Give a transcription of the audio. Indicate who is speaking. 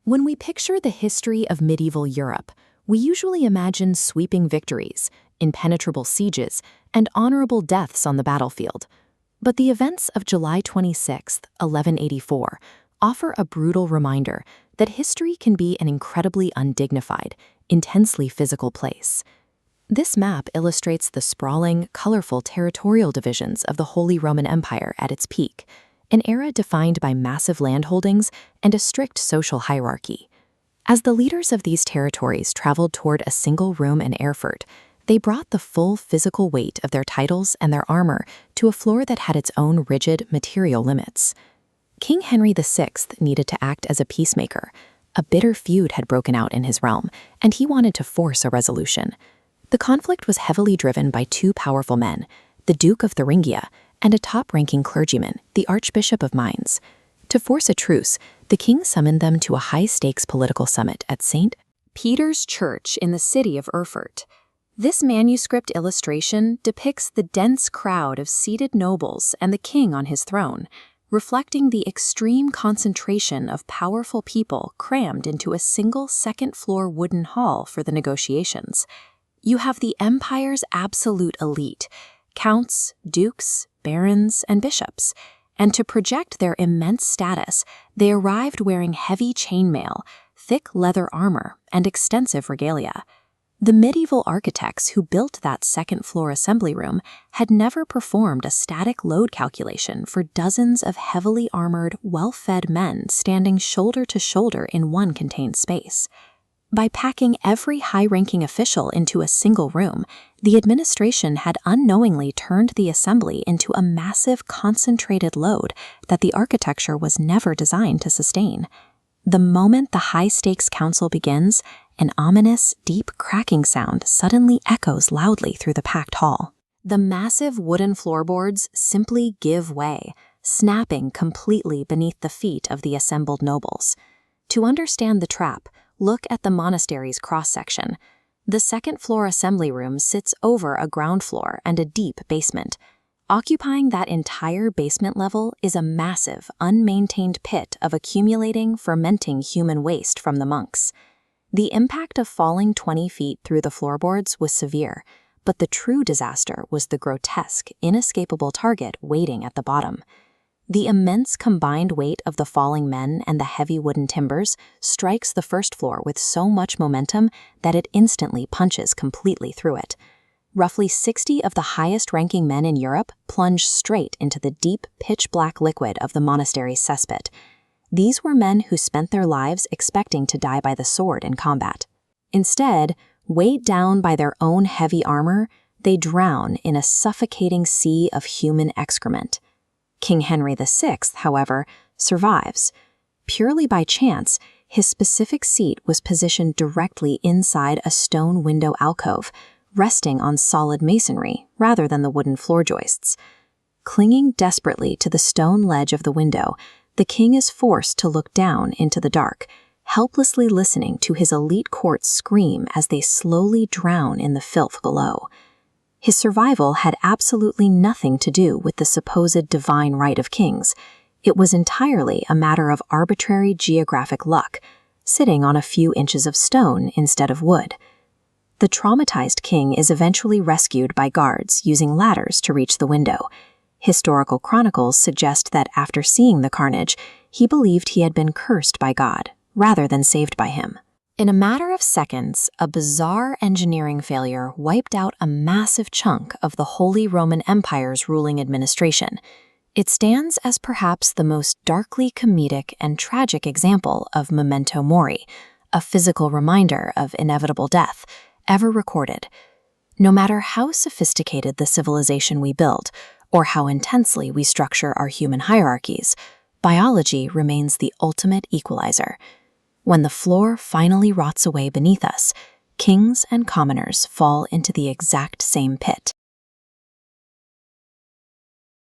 Speaker 1: When we picture the history of medieval Europe, we usually imagine sweeping victories, impenetrable sieges, and honorable deaths on the battlefield. But the events of July 26, 1184, offer a brutal reminder that history can be an incredibly undignified, intensely physical place. This map illustrates the sprawling, colorful territorial divisions of the Holy Roman Empire at its peak, an era defined by massive landholdings and a strict social hierarchy. As the leaders of these territories traveled toward a single room in Erfurt, they brought the full physical weight of their titles and their armor to a floor that had its own rigid material limits. King Henry VI needed to act as a peacemaker. A bitter feud had broken out in his realm, and he wanted to force a resolution. The conflict was heavily driven by two powerful men, the Duke of Thuringia and a top-ranking clergyman, the Archbishop of Mainz. To force a truce, the king summoned them to a high-stakes political summit at St. Peter's Church in the city of Erfurt. This manuscript illustration depicts the dense crowd of seated nobles and the king on his throne, reflecting the extreme concentration of powerful people crammed into a single second-floor wooden hall for the negotiations. You have the empire's absolute elite, counts, dukes, barons, and bishops, and to project their immense status, they arrived wearing heavy chainmail, thick leather armor, and extensive regalia. The medieval architects who built that second-floor assembly room had never performed a static load calculation for dozens of heavily armored, well-fed men standing shoulder to shoulder in one contained space. By packing every high-ranking official into a single room, the administration had unknowingly turned the assembly into a massive, concentrated load that the architecture was never designed to sustain. The moment the high-stakes council begins, an ominous, deep cracking sound suddenly echoes loudly through the packed hall. The massive wooden floorboards simply give way, snapping completely beneath the feet of the assembled nobles. To understand the trap, look at the monastery's cross-section. The second-floor assembly room sits over a ground floor and a deep basement. Occupying that entire basement level is a massive, unmaintained pit of accumulating, fermenting human waste from the monks. The impact of falling 20 feet through the floorboards was severe, but the true disaster was the grotesque, inescapable target waiting at the bottom. The immense combined weight of the falling men and the heavy wooden timbers strikes the first floor with so much momentum that it instantly punches completely through it. Roughly 60 of the highest-ranking men in Europe plunge straight into the deep, pitch-black liquid of the monastery's cesspit. These were men who spent their lives expecting to die by the sword in combat. Instead, weighed down by their own heavy armor, they drown in a suffocating sea of human excrement. King Henry VI, however, survives. Purely by chance, his specific seat was positioned directly inside a stone window alcove, resting on solid masonry rather than the wooden floor joists. Clinging desperately to the stone ledge of the window, the king is forced to look down into the dark, helplessly listening to his elite court scream as they slowly drown in the filth below. His survival had absolutely nothing to do with the supposed divine right of kings. It was entirely a matter of arbitrary geographic luck, sitting on a few inches of stone instead of wood. The traumatized king is eventually rescued by guards using ladders to reach the window. Historical chronicles suggest that after seeing the carnage, he believed he had been cursed by God, rather than saved by him. In a matter of seconds, a bizarre engineering failure wiped out a massive chunk of the Holy Roman Empire's ruling administration. It stands as perhaps the most darkly comedic and tragic example of memento mori, a physical reminder of inevitable death, ever recorded. No matter how sophisticated the civilization we build, or how intensely we structure our human hierarchies, biology remains the ultimate equalizer. When the floor finally rots away beneath us, kings and commoners fall into the exact same pit.